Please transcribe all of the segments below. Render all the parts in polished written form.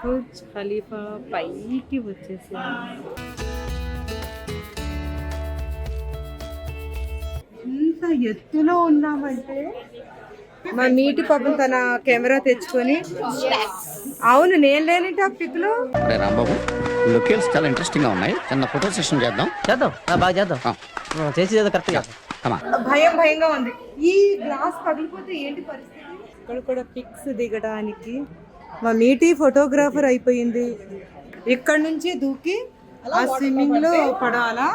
Burj Khalifa పైకి వచ్చేసాము. ఎంత ఎత్తులో ఉన్నామంటే మా మీటి పాపం తన కెమెరా తెచ్చుకొని, అవును నేను లేనింటి ఆ పిక్ లో. రాంబాబు లొకేషన్స్ చాలా ఇంట్రెస్టింగ్ గా ఉన్నాయి, చిన్న ఫోటో సెషన్ చేద్దాం. బాగా చేద్దాం చేసి కరెక్ట్ గా. భయం భయంగా ఉంది, ఈ గ్లాస్ పగిలిపోతే ఏంటి పరిస్థితి. ఇక్కడ కూడా పిక్స్ దిగడానికి మా మీటి ఫోటోగ్రాఫర్ అయిపోయింది. ఇక్కడ నుంచి దూకి ఆ స్విమ్మింగ్ లో పడాలా.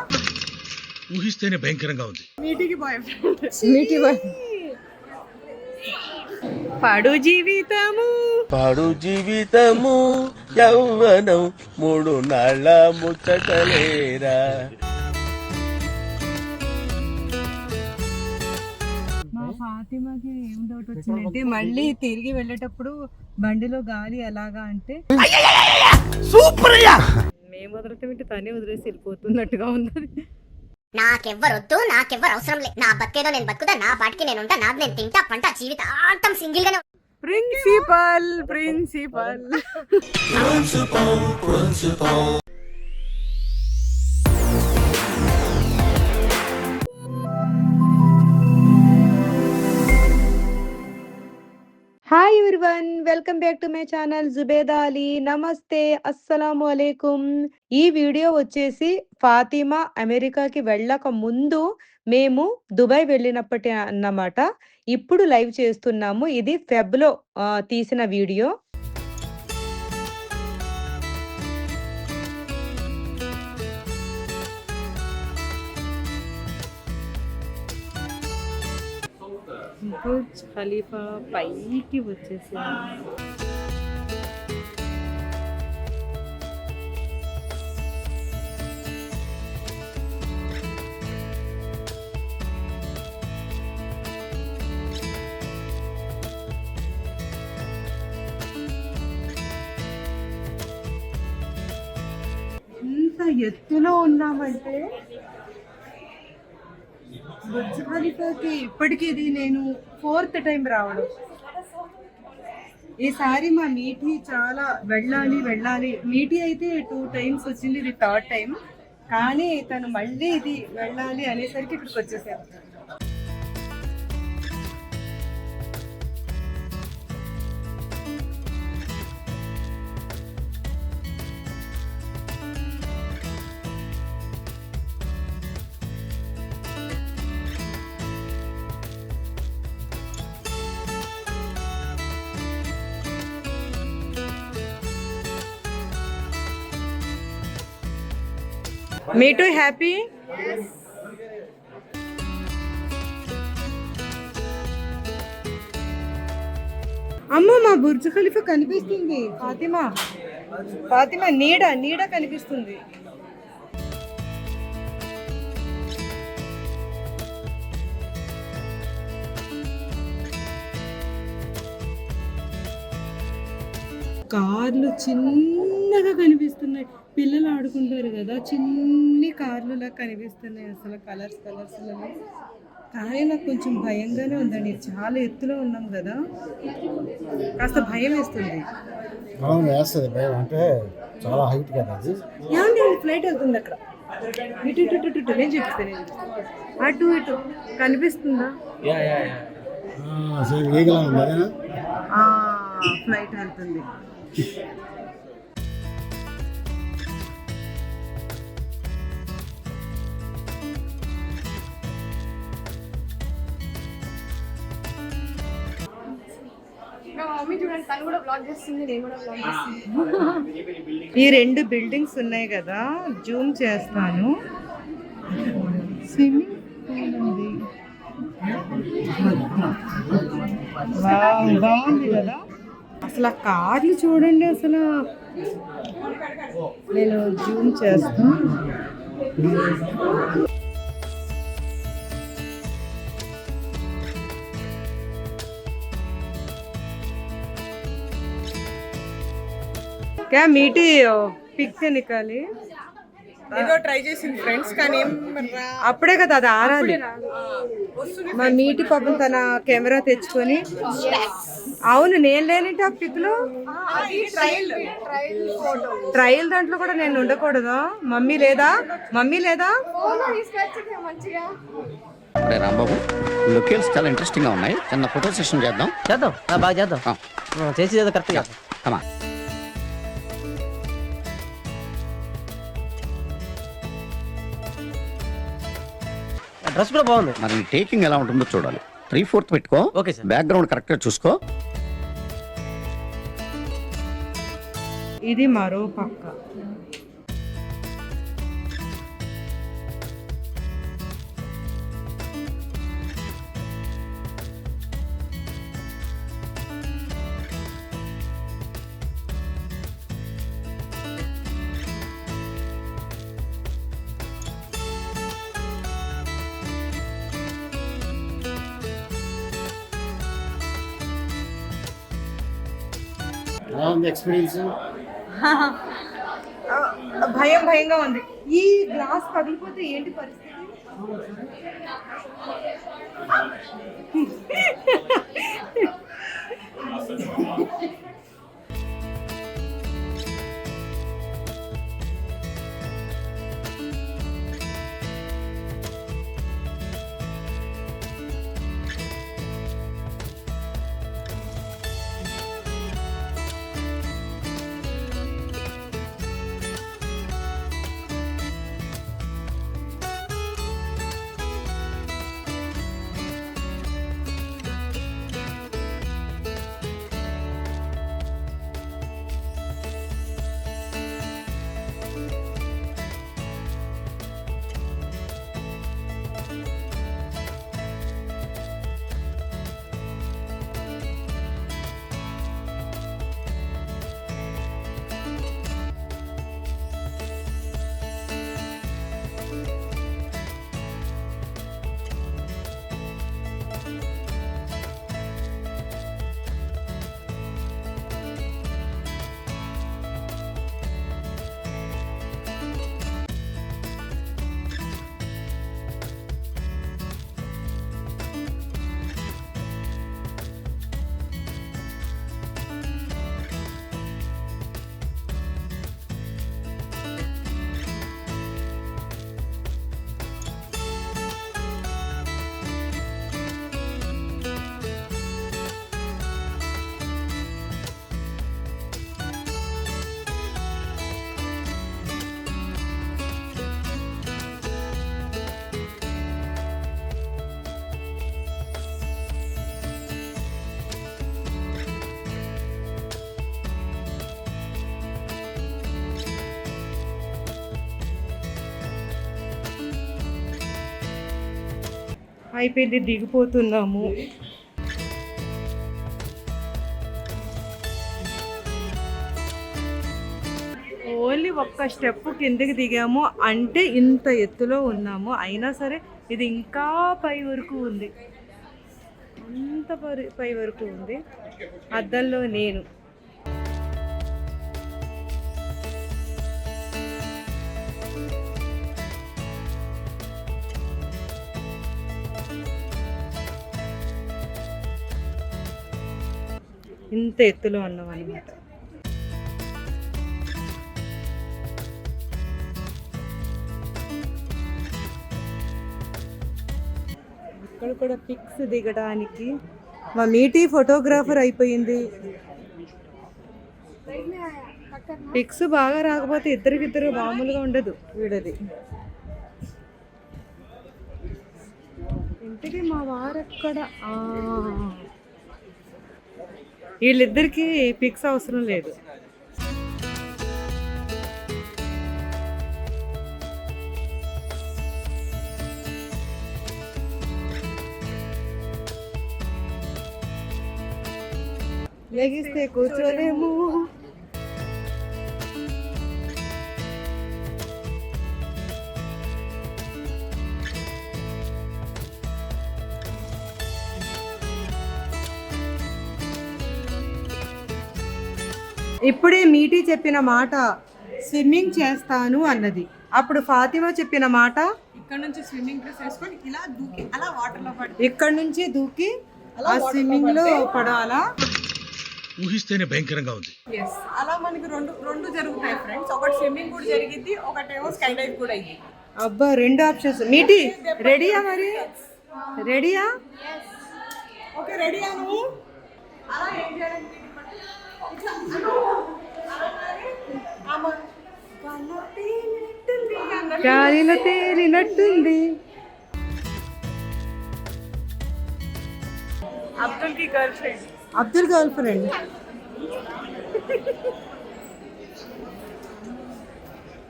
ఊహిస్తేనే భయంకరంగా ఉంది. మీటికి బాయ్ ఫ్రెండ్, మీటి బాయ్. పాడు జీవితము యౌవనం 3 నాళ్ళ ముచ్చటలేరా. మా ఫాతిమాకి ఏం డౌట్ వచ్చిందంటే, మళ్ళీ తిరిగి వెళ్ళేటప్పుడు బండిలో గాలి ఎలాగా అంటే మేము వదలటం తనే వదిలేసి వెళ్ళిపోతున్నట్టుగా ఉంది. నాకెవ్వరొద్దు, నాకెవ్వరు అవసరం లే, నా బతికేదో నేను బతుకుతా, నా పాటికి నేను ఉంటా, నాది నేను తింటా, పంట జీవితాంతం సింగిల్ గానే. Principal principal hi everyone, welcome back to my channel Zubeda Ali. నమస్తే, అస్సలాము అలైకుం. ఈ వీడియో వచ్చేసి ఫాతిమా అమెరికాకి వెళ్ళక ముందు మేము దుబాయ్ వెళ్ళినప్పటి అన్నమాట. ఇప్పుడు లైవ్ చేస్తున్నాము. ఇది ఫెబ్లో తీసిన వీడియో. బుర్జ్ ఖలీఫా పైకి వచ్చేసాము. ఎంత ఎత్తులో ఉన్నామంటే బుర్జ్ ఖలీఫాకి ఇప్పటికీ ఇది నేను 4th టైం రావడం. ఈసారి మా మీటి చాలా వెళ్ళాలి. మీటి అయితే 2 times వచ్చింది, ఇది 3rd టైం. కానీ తను మళ్ళీ ఇది వెళ్ళాలి అనేసరికి ఇక్కడికి వచ్చేసాము. Me too happy? Yes. అమ్మ మా బుర్జ్ ఖలీఫా కనిపిస్తుంది. ఫాతిమా నీడ కనిపిస్తుంది. కార్లు చిన్నగా కనిపిస్తున్నాయి, పిల్లలు ఆడుకుంటారు కదా, చిన్ని కార్లులా కనిపిస్తున్నాయి అసలు, కలర్స్. కానీ నాకు కొంచెం భయంగానే ఉందండి, చాలా ఎత్తులో ఉన్నాం కదా, కాస్త భయం వేస్తుంది. భయం అంటే చాలా హైట్ కదా అది. ఏమండి ఫ్లైట్ వెళ్తుంది అక్కడ, ఇటు నేను చూపిస్తాను. అటు ఇటు కనిపిస్తుందా? ఫ్లైట్ వెళ్తుంది. ఈ 2 బిల్డింగ్స్ ఉన్నాయి కదా, జూమ్ చేస్తాను. స్విమ్మింగ్ పూల్ ఉంది, బాగుంది కదా. అసలు ఆ కార్లు చూడండి, అసలు నేను జూమ్ చేస్తాను. क्या मीठी पिक से निकाली ఏదో ట్రై చేసింది ఫ్రెండ్స్, కానీ అప్పుడే కదా అది ఆరాలి. మా మీటి పాపం తన కెమెరా తెచ్చుకొని, అవును, నేను లేని టాపిక్ లో ట్రయల్ దాంట్లో కూడా నేను ఉండకూడదా? మమ్మీ లేదా? అరే రాంబాబు, లొకేషన్స్ చాలా ఇంట్రెస్టింగ్ గా ఉన్నాయి. చిన్న ఫోటో సెషన్ చేద్దాం. బాగా చేద్దాం. చేసి కరెక్ట్ గా. కమా. డ్రెస్ కూడా బాగుంది. మరి టేకింగ్ ఎలా ఉంటుందో చూడాలి. 3/4 పెట్టుకో. Okay sir. బ్యాక్గ్రౌండ్ కరెక్ట్ గా చూసుకో. ఇది మరో పక్క. ఎలా ఉంది ఎక్స్పీరియన్స్? భయంగా ఉంది. ఈ గ్లాస్ పగిలిపోతే ఏంటి పరిస్థితి? అయిపోయింది, దిగిపోతున్నాము. ఓన్లీ ఒక్క స్టెప్ కిందకి దిగాము అంటే ఇంత ఎత్తులో ఉన్నాము. అయినా సరే ఇది ఇంకా పై వరకు ఉంది, అంత పై వరకు ఉంది. అద్దంలో నేను ఇంత ఎత్తులో ఉన్నాం అన్నమాట. ఇక్కడ కూడా పిక్స్ దిగడానికి మా మీటీ ఫోటోగ్రాఫర్ అయిపోయింది. పిక్స్ బాగా రాకపోతే ఇద్దరికిద్దరు మామూలుగా ఉండదు వీడది. ఇంతకీ మా వారక్కడ వీళ్ళిద్దరికి పిక్స్ అవసరం లేదు. లెగిస్తే కూర్చోలేము. ఇప్పుడే మీటీ చెప్పిన మాట స్విమ్మింగ్ చేస్తాను అన్నది. అప్పుడు ఫాతిమా చెప్పిన మాట ఇక్కడ నుంచి స్విమ్మింగ్ డ్రెస్ వేసుకొని ఇలా దూకి అలా వాటర్లో పడి ఇక్కడ నుంచి దూకి ఆ స్విమ్మింగ్ లో పడాలా. ఊహిస్తేనే భయంకరంగా ఉంది. ఎస్, అలా మనకి రెండు రెండు జరుగుతాయి ఫ్రెండ్స్. ఒకటి స్విమ్మింగ్ కూడా జరిగింది, ఒకటేమో స్కై డైవ్ కూడా అయింది. అబ్బా, 2 ఆప్షన్స్. మీటి రెడీయా? మరి రెడీయా? ఓకే, రెడీ నువ్వు? అలా ఏం చేయాలంటే ఇట్లా అలా మరి, ఆమె గాల్లో తేలినట్టుంది అన్నట్టు. గాలిలో తేలినట్టుంది. అబ్దుల్ కి girl friend. Abdul girl friend.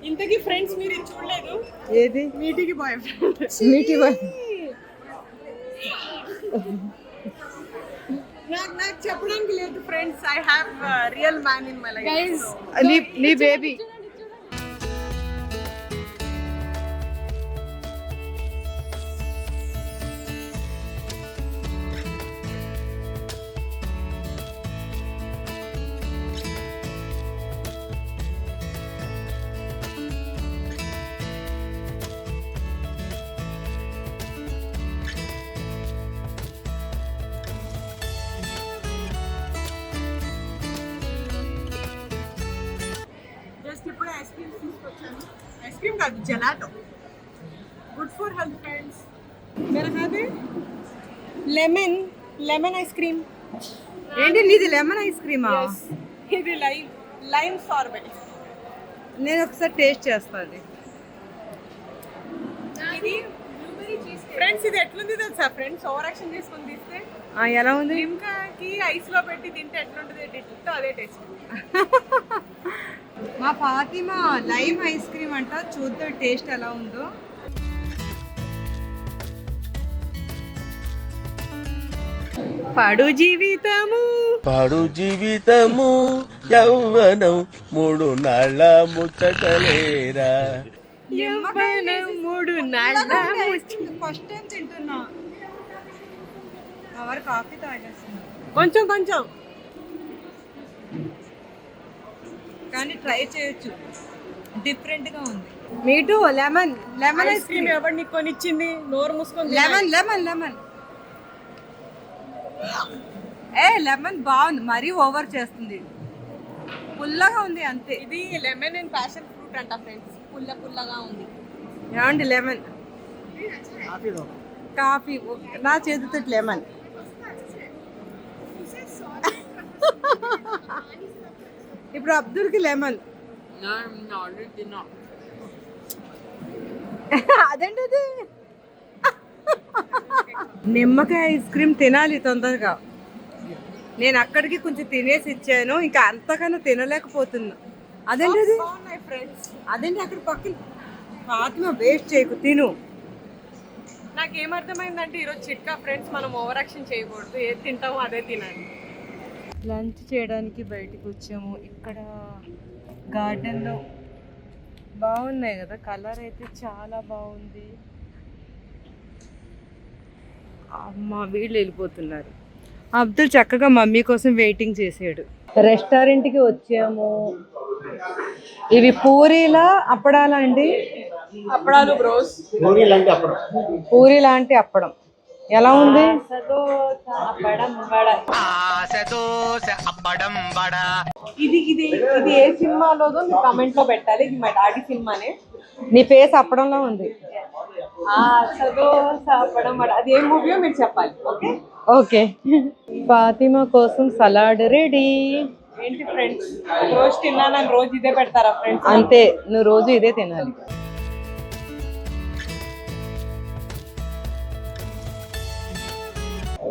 ఇంతకీ ఫ్రెండ్స్ మీరు ఇది చూడలేదు? ఏది? మీటికి బాయ్ ఫ్రెండ్. మీటి బాయ్. నాకు చెప్పడానికి లేదు friends. I have real man in my life. నీ బేబీ. జస్ట్ ఇప్పుడు ఐస్ క్రీమ్ తీసుకొచ్చాను. ఐస్ క్రీమ్ కాదు, gelato. Good for health friends. मेरा खाते లెమన్ ఐస్ క్రీమ్. ఏంటి నీది లెమన్ ఐస్ క్రీమా? ఇది లైమ్ సార్బెట్. నేను ఒకసారి టేస్ట్ చేస్తాను. ఇది ఫ్రెండ్స్, ఇది ఎట్లుంది తెలుసా ఫ్రెండ్స్? ఓవర్ యాక్షన్ చేసుకొని తీస్తే ఎలా ఉంది? లిమ్కాకి ఐస్ లో పెట్టి తింటే ఎట్లుంటుంది? డిట్టో అదే టేస్ట్. మా ఫాతిమా లైమ్ ఐస్ క్రీమ్ అంట. చూద్దాం టేస్ట్ ఎలా ఉందో. పడు జీవితము యౌవనం 3 నాళ్ళ ముచ్చటలేరా. యవ్వనం 3 నాళ్ళ ఫస్ట్ టైం తింటున్నా. ఎవరు కాఫీ తాగేస్తున్నా. కొంచెం కానీ ట్రై చేయొచ్చు, డిఫరెంట్ గా ఉంది. మీటు లెమన్ ఐస్ క్రీమ్ ఎవరు నీకు కొనిచ్చింది? నోరు మూసుకొని లెమన్ లెమన్ బాగుంది. మరీ ఓవర్ చేస్తుంది. పుల్లగా ఉంది అంతే. ఇది లెమన్ అండ్ ప్యాషన్ ఫ్రూట్ అంట ఫ్రెండ్స్. పుల్లగా ఉంది. ఏమండి లెమన్ కాఫీ నా చేతితో లెమన్. ఇప్పుడు అబ్దుల్కి లెమన్. అదేంటి అది? నిమ్మకాయ ఐస్ క్రీమ్ తినాలి తొందరగా. నేను అక్కడికి కొంచెం తినేసి ఇచ్చాను, ఇంకా అంతకన్నా తినలేకపోతున్నా. అదేంటి అది? ఫ్రెండ్స్, అదేంటి అక్కడ పక్కన? ఫాతిమా వేస్ట్ చేయకు, తిను. నాకేమర్థమైందంటే ఈరోజు చిట్కా ఫ్రెండ్స్, మనం ఓవర్ యాక్షన్ చేయకూడదు. ఏది తింటామో అదే తినాలి. లంచ్ చేయడానికి బయటికి వచ్చాము. ఇక్కడ గార్డెన్లో బాగున్నాయి కదా, కలర్ అయితే చాలా బాగుంది. అమ్మ వీళ్ళు వెళ్ళిపోతున్నారు. అబ్దుల్ చక్కగా మమ్మీ కోసం వెయిటింగ్ చేసాడు. రెస్టారెంట్కి వచ్చాము. ఇవి పూరీలా అప్పడాలా అండి? అప్పడాలు బ్రోస్. పూరి లాంటి అప్పడం. ఎలా ఉంది? ఇది ఏ సినిమాలోదో మీరు కామెంట్ లో పెట్టాలి. ఇది మా డాడీ సినిమానే. నీ ఫేస్ అప్పడంలో ఉంది. అప్పడం వడ, అది ఏ మూవీయో మీరు చెప్పాలి. Okay okay. ఫాతిమా కోసం సలాడ్ రెడీ. ఏంటి ఫ్రెండ్స్, రోజు తిన్నానని రోజు ఇదే పెడతారా ఫ్రెండ్స్? అంతే, నువ్వు రోజు ఇదే తినాలి.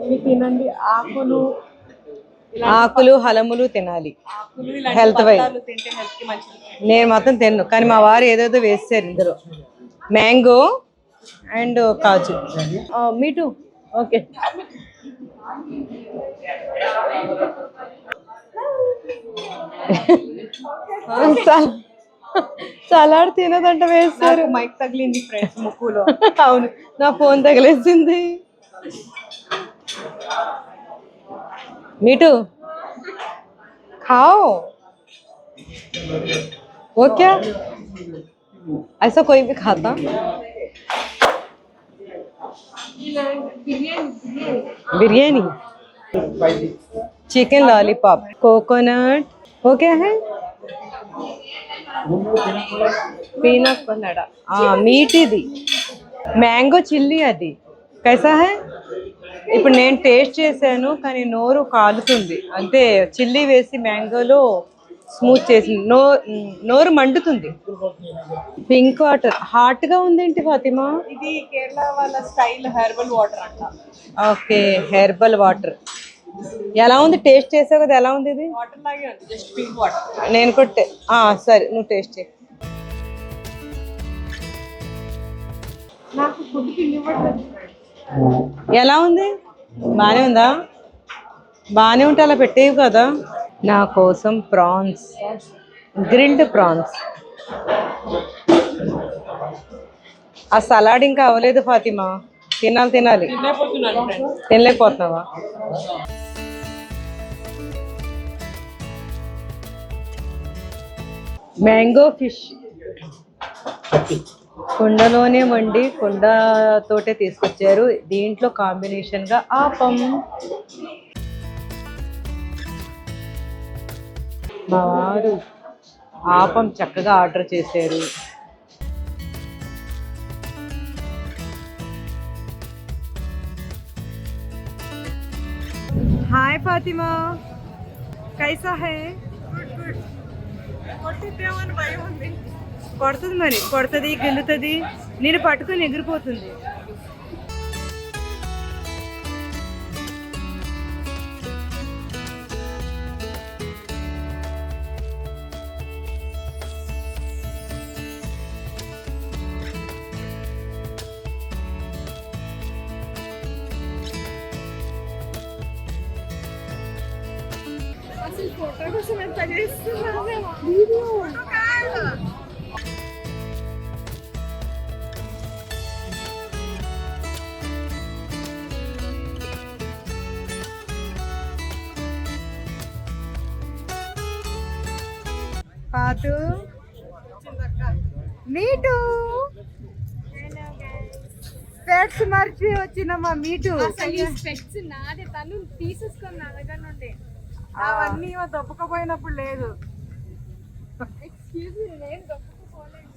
ఇవి తినండి. ఆకులు హలములు తినాలి. ఇలాంటి హెల్త్ వైజ్ పదార్థాలు తింటే హెల్త్ కి మంచిది. నేను మొత్తం తిన్ను, కానీ మా వారు ఏదేదో వేస్తారు ఇందులో. మ్యాంగో అండ్ కాజు. మీటు ఓకే. సలాడ్ తినదంట వేస్తారు. మైక్ తగిలింది ఫ్రెండ్స్ ముక్కులో. అవును, నా ఫోన్ తగిలేసింది. మీటు खाओ वो क्या ऐसा कोई भी खाता? बिरयानी चिकन लॉलीपॉप कोकोनट वो क्या है పీనట్ కొన్నాడా మీట్ ఇది మ్యాంగో చిల్లీ అది కైసా హై ఇప్పుడు నేను టేస్ట్ చేశాను కానీ నోరు కాలుతుంది అంటే చిల్లీ వేసి మ్యాంగోలో స్మూత్ చేసి నోరు మండుతుంది పింక్ వాటర్ హాట్గా ఉందేంటి ఫాతిమా ఇది కేరళ వాళ్ళ స్టైల్ హెర్బల్ వాటర్ అంట. ఓకే హెర్బల్ వాటర్ ఎలా ఉంది టేస్ట్ చేసావు కదా ఎలా ఉంది ఇది వాటర్ లాగే ఉంది, జస్ట్ పింక్ వాటర్. నేను కొట్టే సరే నువ్వు టేస్ట్ చేయి నాకు ఫుడ్ తినివ్వట్లేదు. ఎలా ఉంది బాగానే ఉందా బాగానే ఉంటే అలా పెట్టేవి కదా నా కోసం ప్రాన్స్ గ్రిల్డ్ ప్రాన్స్ ఆ సలాడ్ ఇంకా అవ్వలేదు ఫాతిమా తినాలి తినలేకపోతున్నావా మ్యాంగో ఫిష్ కుండలోనే వండి కుండతోటే తీసుకొచ్చారు దీంట్లో కాంబినేషన్గా ఆపం మా వారు ఆపం చక్కగా ఆర్డర్ చేశారు హాయ్ ఫాతిమా కైసా హై కొట్టిద్దామని భయం ఉంది. కొడుతుంది మరి కొడుతుంది గెలుతుంది నేను పట్టుకొని ఎగిరిపోతుంది అసలు ఫోటో కోసం ఎంత చేస్తున్నాను వీడియో కాదు. పాతు మీటు స్పెట్స్ మర్చి వచ్చినమ్మా మీటు స్పెక్ట్స్ నాదే, తను తీసేసుకొని నా దగ్గర నుండి. అవన్నీ దొప్పకపోయినప్పుడు లేదు. ఎక్స్క్యూజ్ మీ, నేను దొప్పకపోలేదు.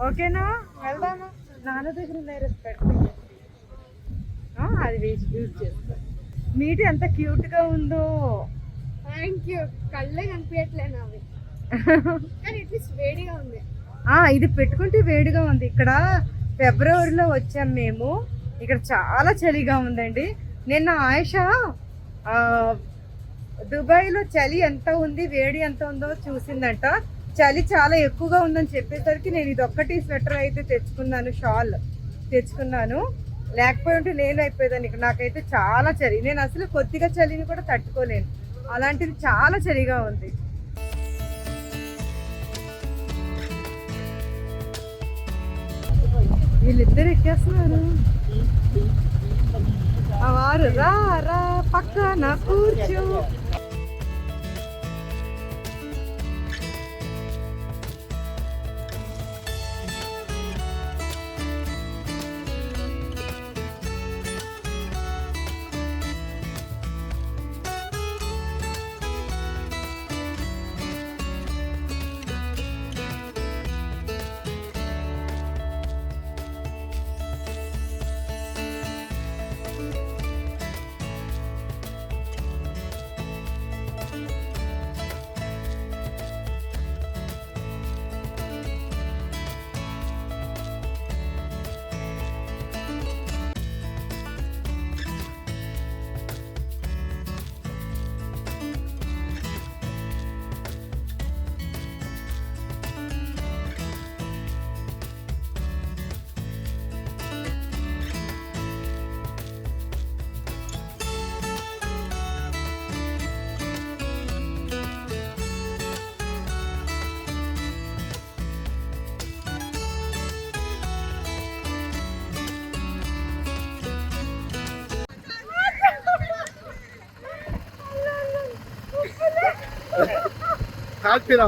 ఓకేనా వెళ్దామా నాన్న దగ్గర ఉన్నాయి రెస్పెక్ట్ అది వేసి యూజ్ చేస్తా మీటు ఎంత క్యూట్ గా ఉందో థ్యాంక్ యూ. కళ్ళే కనిపించట్లేదు అవి, కానీ అట్లీస్ట్ వేడిగా ఉంది. ఇది పెట్టుకుంటే వేడిగా ఉంది ఇక్కడ ఫిబ్రవరిలో వచ్చాం మేము ఇక్కడ చాలా చలిగా ఉందండి నిన్న ఆయిషా దుబాయ్లో చలి ఎంత ఉంది వేడి ఎంత ఉందో చూసిందంట చలి చాలా ఎక్కువగా ఉందని చెప్పేసరికి నేను ఇది ఒక్కటి స్వెటర్ అయితే తెచ్చుకున్నాను షాల్ తెచ్చుకున్నాను లేకపోతే నేను అయిపోయేదాన్ని ఇక్కడ నాకైతే చాలా చలి నేను అసలు కొద్దిగా చలిని కూడా తట్టుకోలేను అలాంటిది చాలా చలిగా ఉంది వీళ్ళిద్దరు ఎక్కేస్తున్నారు వారు రా రా పక్కన కూర్చో కాల్పిరా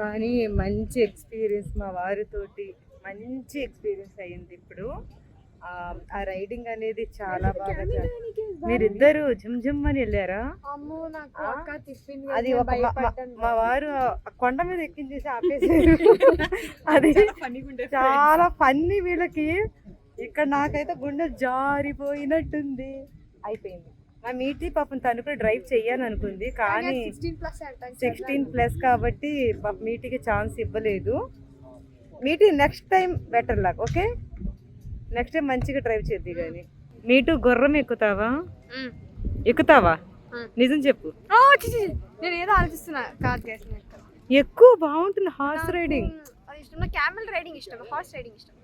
కానీ మంచి ఎక్స్పీరియన్స్ మా వారితోటి మంచి ఎక్స్పీరియన్స్ అయింది ఇప్పుడు. ఆ రైడింగ్ అనేది చాలా బాగా మీరిద్దరు జుమ్ జుమ్ అని వెళ్ళారా? అది ఒక మా వారు కొండ మీద ఎక్కించేసి ఆపేసారు. అది చాలా ఫన్నీ వీళ్ళకి. ఇక్కడ నాకైతే గుండె జారిపోయినట్టుంది. అయిపోయింది. మా మీటి పాపం తను కూడా డ్రైవ్ చెయ్యాలనుకుంది కానీ 16+ కాబట్టి పాప మీటికి ఛాన్స్ ఇవ్వలేదు. మీటి నెక్స్ట్ టైం బెటర్ లాగ్. ఓకే, నెక్స్ట్ టైం మంచిగా డ్రైవ్ చేద్ది. కానీ మీటు గుర్రం ఎక్కుతావా? ఎక్కుతావా? నిజం చెప్పు. నేను ఏదో ఆలోచిస్తున్నా. ఎక్కువ బాగుంటుంది హార్స్ రైడింగ్. క్యామెల్ రైడింగ్ ఇష్టం, హార్స్ రైడింగ్ ఇష్టం.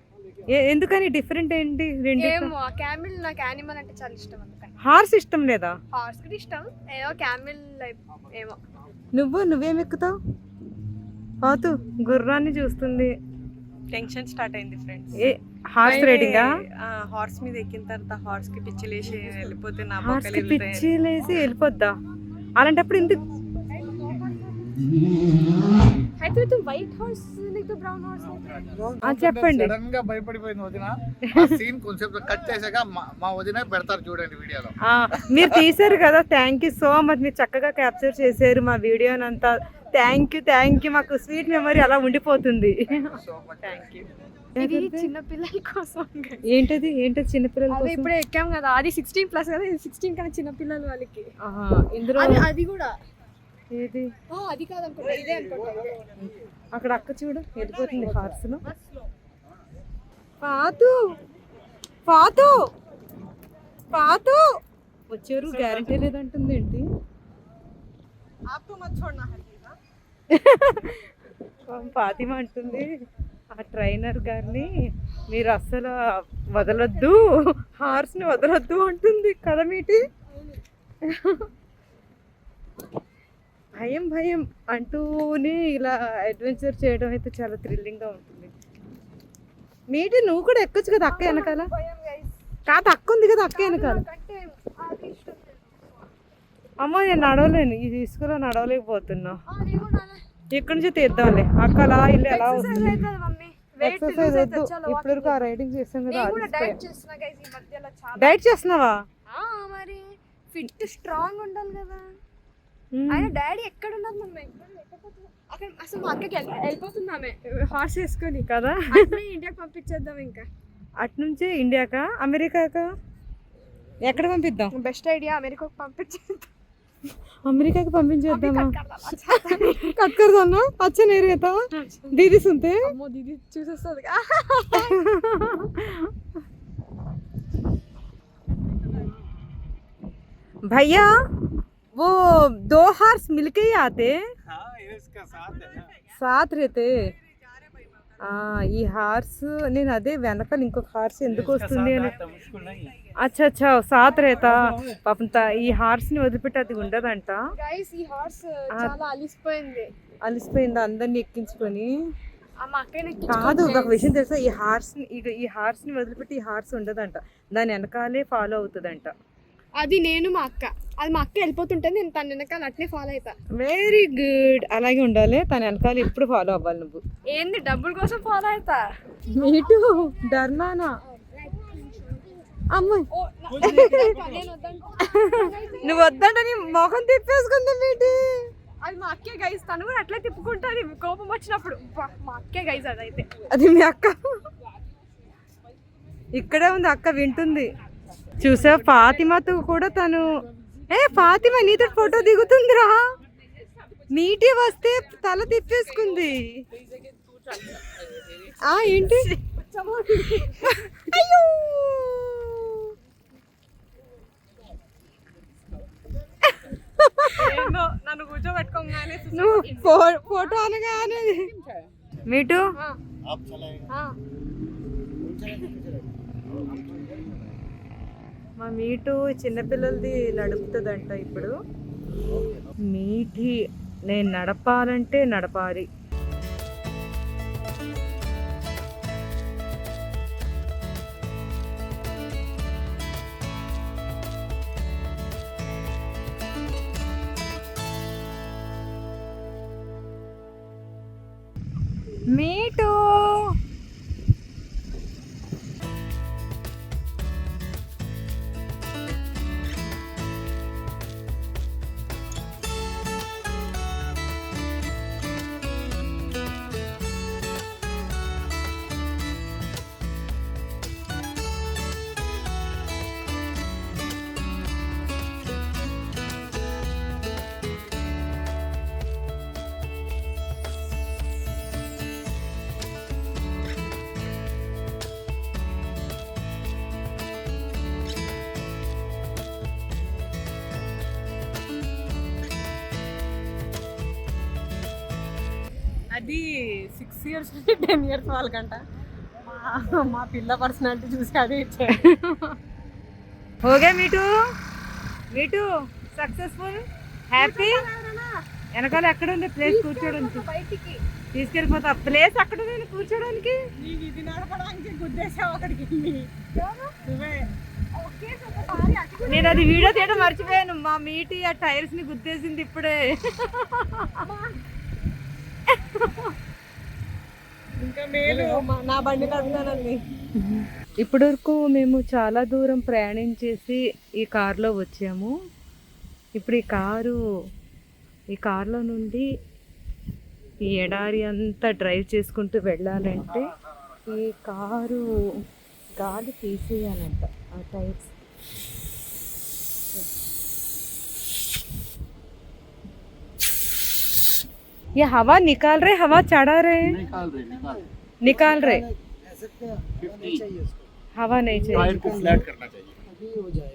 ఎందుకని డిఫరెంట్ ఏంటి? ఏమో క్యామెల్ నాకు యానిమల్ అంటే చాలా ఇష్టం. అందుకని హార్స్ ఇష్టం లేదా? హార్స్ కూడా ఇష్టం, ఏమో క్యామెల్ ఏమో. నువ్వేం ఎక్కుతావు? పాతు గుర్రాన్ని చూస్తుంది. టెన్షన్ స్టార్ట్ అయింది ఫ్రెండ్స్. హార్స్ రైడింగా? హార్స్ మీద ఎక్కిన తర్వాత హార్స్ కి పిచ్చిలేసి వెళ్ళిపోతే నా హార్స్ కి పిచ్చిలేసి వెళ్ళిపోద్దా? అలాంటప్పుడు ఎందుకు? అయితే తు వైట్ హార్స్ నీకు బ్రౌన్ హార్స్ చెప్పండి. సడన్ గా భయపడిపోయింది వదిన. సీన్ కొంచెం కట్ చేసాక మా వదిన పెడతారు చూడండి వీడియోలో. మీరు తీసారు కదా, థ్యాంక్ యూ సో మచ్. మీరు చక్కగా క్యాప్చర్ చేశారు మా వీడియోనంతా. Thank you. మాకు స్వీట్ మెమరీ అలా ఉండిపోతుంది. Thank you. ఇది చిన్న పిల్లల కోసం. ఏంటది చిన్నపిల్లల కోసం? ఇప్పుడే ఎక్కాం కదా, అది 16+ కదా, ఇది 16 కన్నా చిన్న పిల్లలు వాళ్ళకి. ఇందులో అది కూడా ఏది? అది కాదనుకుంటా, ఇదే అనుకుంటా. అక్కడ అక్క చూడు వెళ్ళిపోతుంది హార్స్ లో. పాతు వచ్చారు, గ్యారంటీ లేదంటుంది. ఏంటి ఫాతిమా అంటుంది ఆ ట్రైనర్ గారిని, మీరు అస్సలు వదలొద్దు, హార్స్ని వదలొద్దు అంటుంది కదా మీటి. భయం అంటూనే ఇలా అడ్వెంచర్ చేయడం అయితే చాలా థ్రిల్లింగ్గా ఉంటుంది. మీటి నువ్వు కూడా ఎక్కొచ్చు కదా అక్క వెనకాల. కాదు, అక్క ఉంది కదా అక్క వెనకాల. అమ్మో నేను నడవలేను, ఈ ఇసుకలో నడవలేకపోతున్నా. ఇక్కడ నుంచి తీద్దాంలే. అక్క అలా ఇల్లు ఎలా వస్తుంది? ఎక్సర్సైజ్ వద్దు, ఇప్పటివరకు ఆ రైడింగ్ చేస్తాం కదా. డైట్ చేస్తున్నావా? మరి ఫిట్ స్ట్రాంగ్ ఉండాలి కదా. ఆయన డాడీ ఎక్కడ ఉన్నారు మమ్మీ? అక్కడ అసలు మా అక్కకి వెళ్ళిపోతుంది ఆమె హార్స్ వేసుకొని కదా. ఇండియాకి పంపించేద్దాం. ఇంకా అట్నుంచి ఇండియాకా అమెరికాకా ఎక్కడ పంపిద్దాం? బెస్ట్ ఐడియా, అమెరికాకి పంపించేద్దాం. अमेरिका పంపించేద్దామా? कट कर दो ना, अच्छा नहीं रहता दीदी सुनते। अम्मो दीदी చూసేస్తది। भैया वो 2 हार्स मिलके ही आते? हाँ, ये इसका साथ है ना, साथ रहते। ఈ హార్స్ నేను అదే వెనకాల ఇంకొక హార్స్ ఎందుకు వస్తుంది అని. అచ్చా అచ్చా సాత్ రేతా పాపం ఈ హార్స్ ని వదిలిపెట్టి అది ఉండదంట. గైస్ ఈ హార్స్ చాలా అలిసిపోయింది అందరిని ఎక్కించుకొని. కాదు ఒక విషయం తెలుసా, ఈ హార్స్ ని వదిలిపెట్టి ఈ హార్స్ ఉండదంట, దాని వెనకాలే ఫాలో అవుతుందంట. అది నేను మా అక్క, అది మా అక్క వెళ్ళిపోతుంటే నేను తన వెనకాల అట్నే ఫాలో అవుతా. వెరీ గుడ్, అలాగే ఉండాలి. తన వెనకాల ఎప్పుడు ఫాలో అవ్వాలి నువ్వు. ఏంది డబ్బుల కోసం ఫాలో అవుతా? మీటు ధర్మానా అమ్మాయి నువ్వు వద్దంటే నీ మొహం తిప్పేసుకుంది మీటి. అది మా అక్కే గైస్, తను కూడా అట్లే తిప్పుకుంటుంది కోపం వచ్చినప్పుడు. మా అక్కే గైస్ అదైతే. అది మీ అక్క ఇక్కడే ఉంది, అక్క వింటుంది. చూసా ఫాతిమాతో కూడా తను ఫాతిమా నీతో ఫోటో దిగుతుందిరా. మీటి వస్తే తల తిప్పేసుకుంది. ఏంటి అయ్యో నన్ను కూర్చోబెట్టుకోగానే నువ్వు ఫోటో అనగానే మీటు మా మీటు చిన్నపిల్లలది నడుపుతుందంట ఇప్పుడు. మీటి నేను నడపాలంటే నడపాలి. మీటు అది 6 years 10 years వాళ్ళకంట మా పిల్ల పర్సనాలిటీ చూసి అదే ఇచ్చారు. Okay me too me too successful happy. వెనకాల ఎక్కడ ఉంది ప్లేస్ కూర్చోడానికి? బయటికి తీసుకెళ్ళిపోతా. ప్లేస్ అక్కడ ఉంది కూర్చోడానికి. నీకు ఇది నడపడానికి గుద్దేసావు అక్కడికి నువ్వే. నేను అది వీడియో తీయడం మర్చిపోయాను. మా మీటి ఆ టైర్స్ ని గుద్దేసింది ఇప్పుడే. ఇంకా మేలు నా బండి నడుపుతానండి. ఇప్పటి వరకు మేము చాలా దూరం ప్రయాణించేసి ఈ కారులో వచ్చాము. ఇప్పుడు ఈ కారులో నుండి ఈ ఎడారి అంతా డ్రైవ్ చేసుకుంటూ వెళ్ళాలంటే ఈ కారు గాలి తీసేయాలంట ఆ టైర్స్. ये हवा निकाल रहे, हवा चढ़ा रहे, निकाल रहे. हवा नहीं चाहिए, फ्लैट करना चाहिए.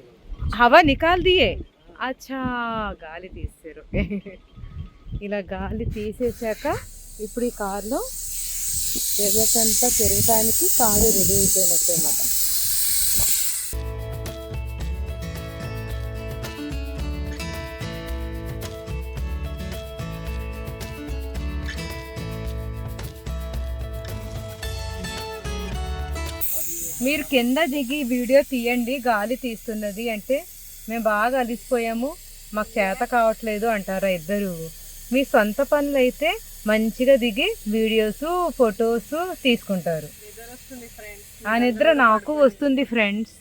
हवा निकाल दिए. अच्छा గాలి తీసేరు. ఇలా గాలి తీసేసాక ఇప్పుడు ఈ కార్లో డెజర్ట్ అంతా తిరగటానికి కారు రెడీ అయిపోయినట్టు అన్నమాట. మీరు కింద దిగి వీడియో తీయండి గాలి తీస్తున్నది అంటే మేము బాగా అలిసిపోయాము, మాకు చేత కావట్లేదు అంటారా ఇద్దరు. మీ సొంత పనులు అయితే మంచిగా దిగి వీడియోస్ ఫొటోస్ తీసుకుంటారు. ఆ నిద్ర నాకు వస్తుంది ఫ్రెండ్స్.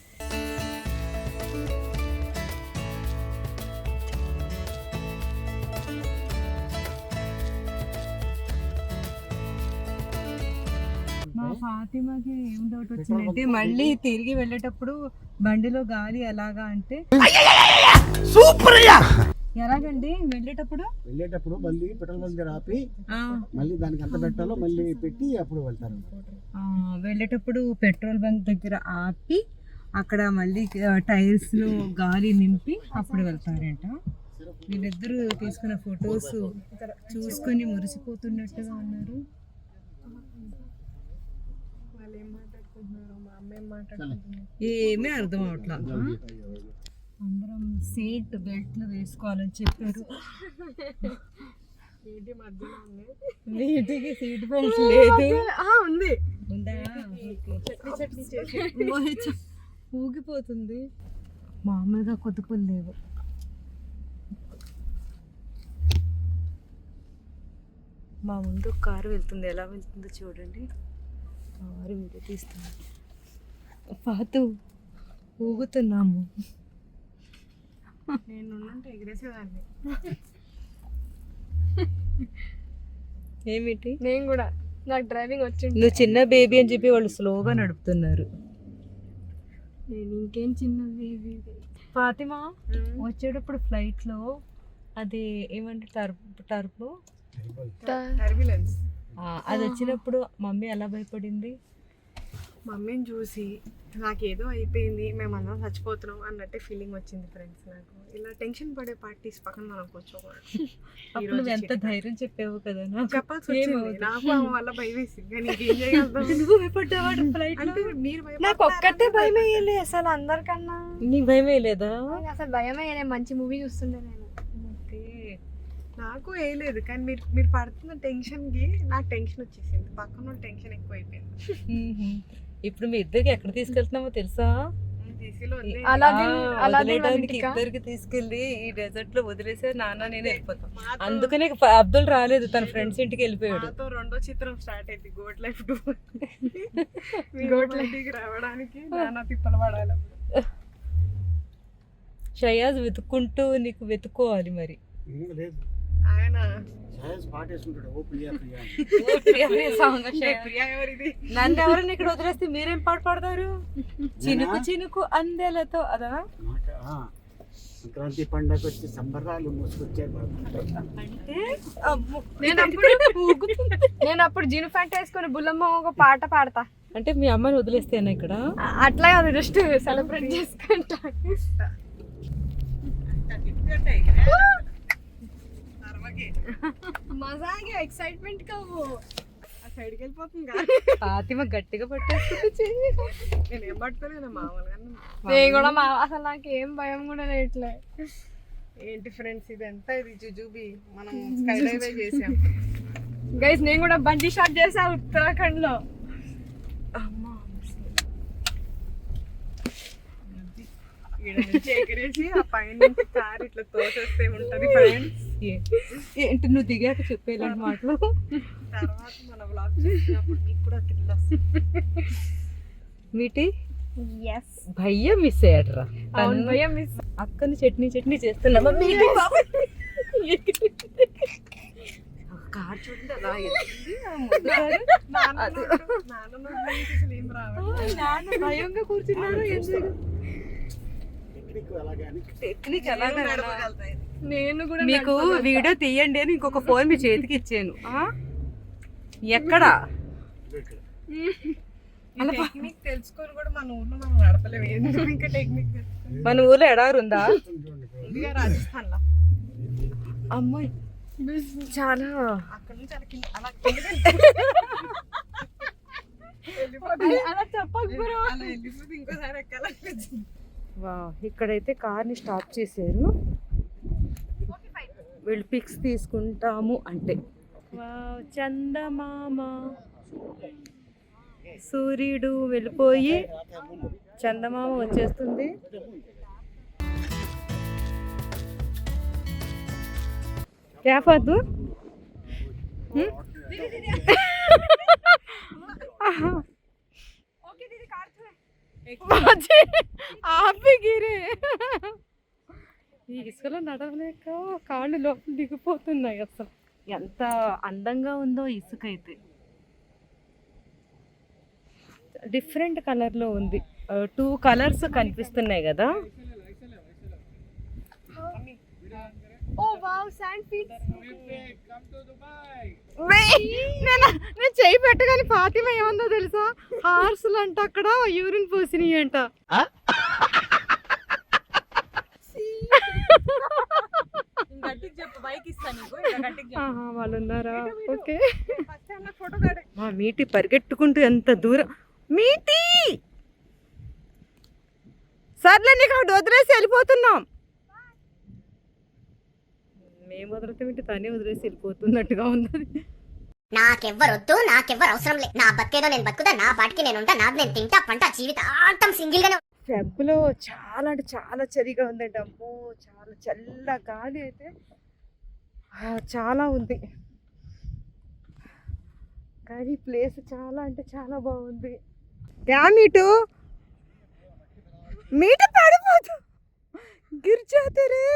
మా ఫాతిమాకి ఏం డౌట్ వచ్చిందంటే మళ్ళీ తిరిగి వెళ్ళేటప్పుడు బండిలో గాలి ఎలాగా అంటే ఎలాగండి వెళ్ళేటప్పుడు మళ్ళీ పెట్రోల్ బంక్ దగ్గర ఆపి మళ్ళీ దానికి ఎంత పెట్టాలో మళ్ళీ పెట్టి అప్పుడు వెళ్తారు. వెళ్ళేటప్పుడు పెట్రోల్ బంక్ దగ్గర ఆపి అక్కడ మళ్ళీ టైర్స్ లో గాలి నింపి అప్పుడు వెళ్తారంట. వీళ్ళిద్దరూ తీసుకున్న ఫొటోస్ చూసుకొని మురిసిపోతున్నట్టుగా ఉన్నారు. ఏమీ అర్థం అవట్లా. అందరం సీట్ బెల్ట్లు వేసుకోవాలని చెప్పారు. వీటికి సీట్ బెల్ట్ లేదు. ఉంది ఉందా? ఊగిపోతుంది. మామూలుగా కొద్దిపులు లేవు. మా ముందు కారు వెళ్తుంది, ఎలా వెళ్తుందో చూడండి. కారు వీడియో తీస్తుంది. పాతు ఊగుతున్నాము. నేను ఎగిరేసేదాన్ని. ఏమిటి? నేను కూడా, నాకు డ్రైవింగ్ వచ్చింది. నువ్వు చిన్న బేబీ అని చెప్పి వాళ్ళు స్లోగా నడుపుతున్నారు. నేను ఇంకేం చిన్న బేబీ. ఫాతిమా వచ్చేటప్పుడు ఫ్లైట్లో అది ఏమంటే టర్బో టర్బులెన్స్ అది వచ్చినప్పుడు మమ్మీ ఎలా భయపడింది. మమ్మీని చూసి నాకేదో అయిపోయింది, మేమందరం చచ్చిపోతున్నాం అన్నట్టే ఫీలింగ్ వచ్చింది ఫ్రెండ్స్. నాకు ఇలా టెన్షన్ పడే పార్టీస్ పక్కన మనం కూర్చోకూడదు. అప్పుడు నువ్వు ఎంత ధైర్యం చెప్పావు కదా. చెప్పాల్సి వచ్చింది. నాకు ఆమె వల్ల భయం వేసింది, కానీ ఇంకేం చేయగలుగుతాం. నువ్వు భయపడ్డావా ఫ్లైట్? అంటే మీరు నాకు ఒక్కటే భయం వేయలే అసలు అందరికన్నా. నీకు భయం వేయలేదా? అసలు భయం వేయలే, మంచి మూవీ చూస్తుండే నేను. నాకు వేయలేదు, కానీ మీరు పడుతున్న టెన్షన్కి నాకు టెన్షన్ వచ్చేసింది. పక్కన టెన్షన్ ఎక్కువ అయిపోయింది. ఇప్పుడు మీ ఇద్దరికి ఎక్కడ తీసుకెళ్తున్నామో తెలుసా? వదిలేయడానికి ఇద్దరికి తీసుకెళ్ళి ఈ డెజర్ట్ లో వదిలేసే నాన్న నేను వెళ్ళిపోతాం. అందుకనే అబ్దుల్ రాలేదు, తన ఫ్రెండ్స్ ఇంటికి వెళ్ళిపోయాడు. రెండో చిత్రం స్టార్ట్ అయింది, గోట్ లైఫ్ 2. గోట్ లైఫ్కి రావడానికి నాన్న తిప్పలు పడాలి. షయాజ్ వెతుక్కుంటూ నీకు వెతుక్కోవాలి మరి. ఏం లేదు, ఆయన షయాజ్ పాట వేసుకుంటాడు. ఓ ప్రియా ప్రియా అని. ప్రియా ఎవరిది? నన్ను ఎవరైనా ఇక్కడ వదిలేస్తే మీరేం పాట పాడతారు? చినుకు చినుకు అందెలతో అదా? సంక్రాంతి పండగ వచ్చి సంబరాలు మోసుకొచ్చారు. అంటే నేను అప్పుడు జీను ప్యాంట్ వేసుకుని బుల్లమ్మ ఒక పాట పాడతా. అంటే మీ అమ్మని వదిలేస్తేనా ఇక్కడ? అట్లా కాదు, జస్ట్ సెలబ్రేట్ చేసుకుంటా. మజాగా ఎక్సైట్మెంట్ కావు ఆ సైడ్కి వెళ్ళిపోతుంది. ఫాతిమ గట్టిగా పట్టేస్తుంది. నేనేం పట్టుకోలేను మామూలుగా. నేను కూడా అసలు నాకు ఏం భయం కూడా లేట్లే. ఏంటి ఫ్రెండ్స్ ఇదంతా, ఇది జుజుబి. మనం స్కై డైవ్ చేసాం గైస్. నేను కూడా బంజీ షాట్ చేసా ఉత్తరాఖండ్ లో. ఈడ నుంచి ఎగిరేసి ఆ పైన కార్ ఇట్లా తోసేస్తే ఉంటది ఫ్రెండ్స్. ఏంటి నువ్వు దిగాక చెప్పేలాంటి మాటలు? తర్వాత మన వ్లాగ్ చేసినప్పుడు నీకు కూడా థ్రిల్ వస్తుంది. మీటి ఎస్ భయ్య మిస్ అయ్యాడరా. అవును భయ్య మిస్. అక్కని చట్నీ చట్నీ చేస్తున్నామా? కార్ చూడండి అలా నాన్న భయంగా కూర్చున్నాడు. టెక్నిక్ ఎలాగా? నేను కూడా మీకు వీడియో తీయండి అని ఇంకొక ఫోన్ మీ చేతికి ఇచ్చాను. ఎక్కడ టెక్నిక్ తెలుసుకొని కూడా మన ఊర్లో మనం నడపలేము. ఎందుకు ఇంకా టెక్నిక్? మన ఊర్లో ఎడారు ఉందా? ఇండియా రాజస్థాన్ లో. అమ్మాయి చాలా అక్కడ నుంచి అలా కింద అలా అలా చెప్పకు. అలా వెళ్ళిపోతే ఇంకోసారి ఎక్కాలనిపించింది. ఇక్కడైతే కార్ని స్టాప్ చేశారు. వీళ్ళు పిక్స్ తీసుకుంటాము అంటే. చందమామ సూర్యుడు వెళ్ళిపోయి చందమామ వచ్చేస్తుంది. क्या फातू? గిరే ఈ ఇసుకలో నడవలేక కాళ్ళు లోపల దిగిపోతున్నాయి. అసలు ఎంత అందంగా ఉందో ఇసుక అయితే. డిఫరెంట్ కలర్లో ఉంది. 2 కలర్స్ కనిపిస్తున్నాయి కదా. ఓ వావ్, శాండ్ ఫీట్. నేను చేయి పెట్టగానే ఫాతిమ ఏముందో తెలుసా? హార్సులు అంట అక్కడ యూరిన్ పోసినాయి అంట. వాళ్ళు ఉన్నారా? ఓకే. మా మీటి పరిగెట్టుకుంటూ ఎంత దూరం. మీటి సర్లే, నీకు అక్కడ వదిలేసి వెళ్ళిపోతున్నాం. మేము వదిలితే తనే వదిలేసి వెళ్ళిపోతున్నట్టుగా ఉంది. నాకెవ్వరొద్దు, నాకెవ్వరు అవసరం లే. నా బతికేదో నేను బతుకుదా, నా పాటికి నేను ఉంటా, నాది నేను తింటా పంట, జీవితాంతం సింగిల్ గానే. ఫెబ్లో చాలా అంటే చాలా చలిగా ఉందండి. అమ్మో, చాలా చల్ల గాలి అయితే చాలా ఉంది. కానీ ప్లేస్ చాలా అంటే చాలా బాగుంది. మీటు మీటు పడిపోతు గిర్చాతరే.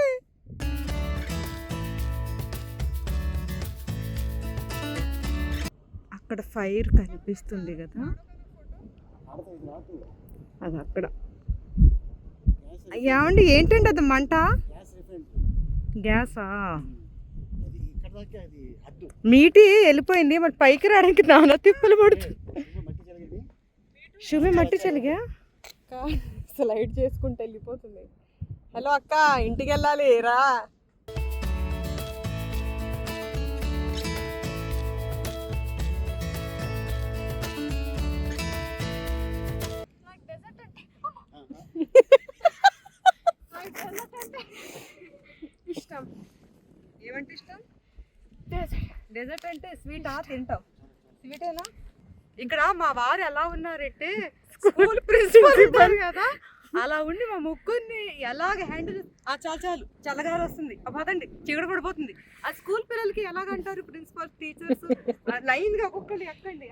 అక్కడ ఫైర్ కనిపిస్తుంది కదా, అది అక్కడ. ఏమండి ఏంటండి అది మంట? గ్యాసా? మీటి వెళ్ళిపోయింది, మరి పైకి రావడానికి నానా తిప్పలు పడుతుంది. శుభే మట్టి చలిగా స్లైడ్ చేసుకుంటూ వెళ్ళిపోతుంది. హలో అక్క, ఇంటికి వెళ్ళాలి రా. ఇష్టం. ఏమంటే ఇష్టం? డెజర్ట్ అంటే స్వీటా? తింటాం. స్వీటేనా? ఇక్కడ మా వారు ఎలా ఉన్నారంటే స్కూల్ ప్రిన్సిపల్ కదా, అలా ఉండి మా ముగ్గురిని ఎలాగ హ్యాండిల్ చాలు చాలు చల్లగారు వస్తుంది పదండి చీకటి పడిపోతుంది. ఆ స్కూల్ పిల్లలకి ఎలాగంటారు ప్రిన్సిపల్ టీచర్స్ లైన్ గా ఒక్కొక్కరు ఎక్కండి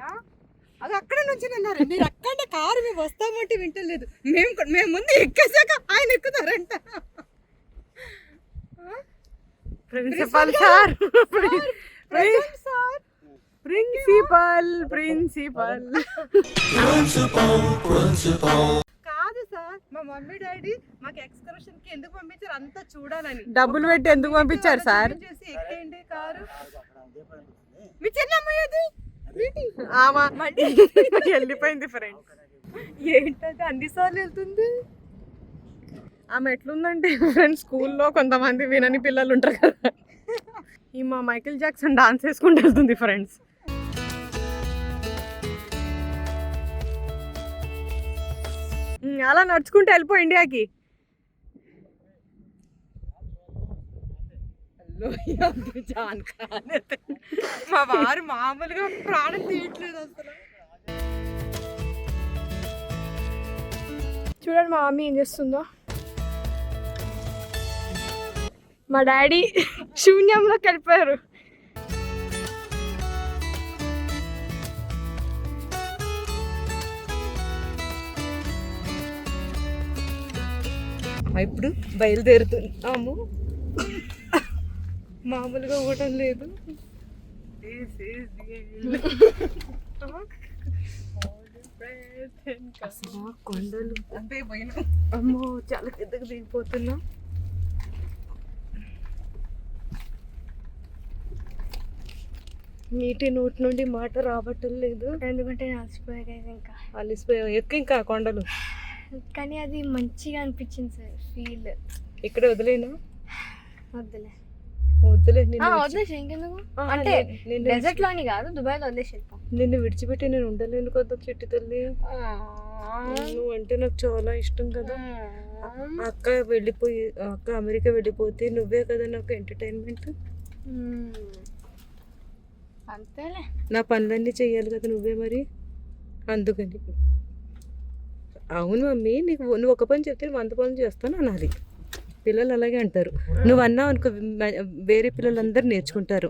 అది అక్కడ నుంచి అన్నారు మీరు ఎక్కండి కారు మేము వస్తామంటే వింటలేదు. మేము ముందు ఎక్కేసాక ఆయన ఎక్కుతారంట. ప్రిన్సిపల్ సార్ ప్రిన్సిపల్ కాదు సార్ మా మమ్మీ డాడీ మాకు ఎక్స్కర్షన్ కి ఎందుకు పంపించారు అంతా చూడాలని. డబ్బులు పెట్టి ఎందుకు పంపించారు సార్? చేసి ఎక్కేయండి కారు. మీ చిన్నమ్మాయి వెళ్ళిపోయింది ఫ్రెండ్స్. ఏంటది అన్నిసార్లు వెళ్తుంది ఆమె. ఎట్లుందంటే ఫ్రెండ్స్ స్కూల్లో కొంతమంది వినని పిల్లలు ఉంటారు కదా, ఈ మా మైకేల్ జాక్సన్ డాన్స్ వేసుకుంటూ వెళ్తుంది ఫ్రెండ్స్. అలా నడుచుకుంటూ వెళ్ళిపో ఇండియాకి. మా వారు మామూలుగా ప్రాణం తీయట్లేదు అసలు. చూడండి మా మమ్మీ ఏం చేస్తుందో. మా డాడీ శూన్యంలోకి వెళ్ళిపోయారు. ఇప్పుడు బయలుదేరుతున్నాము. మామూలుగా ఊటం లేదు. కొండలు అంటే పోయినా అమ్మో చాలా పెద్దగా దిగిపోతున్నా. నీటి నోటి నుండి మాట రావటం లేదు. ఎందుకంటే అలిసిపోయావు. ఇంకా కొండలు కానీ అది మంచిగా అనిపించింది సార్ ఫీల్. ఇక్కడ వదిలేనా? వద్దులే వదిలేసి ఇంకెందుకు అంటే డెజర్ట్ లోని కాదు దుబాయ్లో వదిలేసి వెళ్ళిపో. నిన్ను విడిచిపెట్టి నేను ఉండలేను కదా చిట్టి తల్లి. నువ్వు అంటే నాకు చాలా ఇష్టం కదా. అక్క అమెరికా వెళ్ళిపోతే నువ్వే కదా నాకు ఎంటర్టైన్మెంట్. అంతేలే నా పనులన్నీ చెయ్యాలి కదా నువ్వే మరి. అందుకని అవును మమ్మీ నువ్వు ఒక పని చెప్తే 100 పనులు చేస్తాను అనాలి. పిల్లలు అలాగే అంటారు. నువ్వు అన్నావు అనుకో వేరే పిల్లలందరూ నేర్చుకుంటారు.